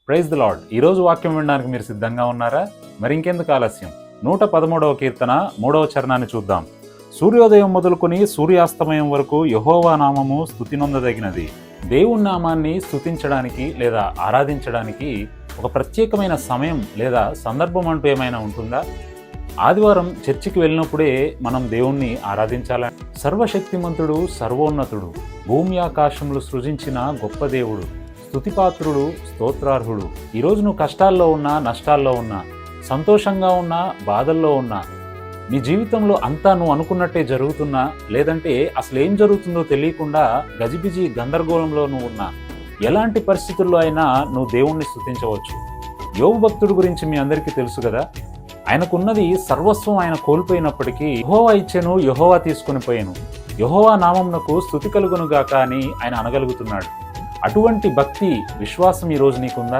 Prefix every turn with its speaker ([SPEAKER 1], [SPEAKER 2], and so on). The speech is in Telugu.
[SPEAKER 1] Praise the lord. ఈరోజు వాక్యం వినడానికి మీరు సిద్ధంగా ఉన్నారా? మరి ఇంకెందుకు ఆలస్యం? 113వ కీర్తన 3వ చరణాన్ని చూద్దాం. సూర్యోదయం మొదలుకొని సూర్యాస్తమయం వరకు యెహోవా నామము స్తుతినొందదగినది. దేవుని నామాన్ని స్తుతించడానికి లేదా ఆరాధించడానికి ఒక ప్రత్యేకమైన సమయం లేదా సందర్భం అంటూ ఏమైనా ఉంటుందా? ఆదివారం చర్చికి వెళ్ళినప్పుడే మనం దేవుణ్ణి ఆరాధించాలని. సర్వశక్తిమంతుడు, సర్వోన్నతుడు, భూమి ఆకాశములు సృజించిన గొప్ప దేవుడు, స్తుతిపాత్రుడు, స్తోత్రార్హుడు. ఈరోజు నువ్వు కష్టాల్లో ఉన్నా, నష్టాల్లో ఉన్నా, సంతోషంగా ఉన్నా, బాధల్లో ఉన్నా, నీ జీవితంలో అంతా నువ్వు అనుకున్నట్టే జరుగుతున్నా, లేదంటే అసలు ఏం జరుగుతుందో తెలియకుండా గజిబిజి గందరగోళంలో నువ్వు ఉన్నా, ఎలాంటి పరిస్థితుల్లో అయినా నువ్వు దేవుణ్ణి స్తుతించవచ్చు. యోబు భక్తుడి గురించి మీ అందరికీ తెలుసు కదా. ఆయనకున్నది సర్వస్వం ఆయన కోల్పోయినప్పటికీ యెహోవా ఇచ్చెను, యెహోవా తీసుకుని పోయాను, యెహోవా నామమునకు స్తుతి కలుగును గాక అని ఆయన అనగలుగుతున్నాడు. అటువంటి భక్తి, విశ్వాసం ఈరోజు నీకుందా?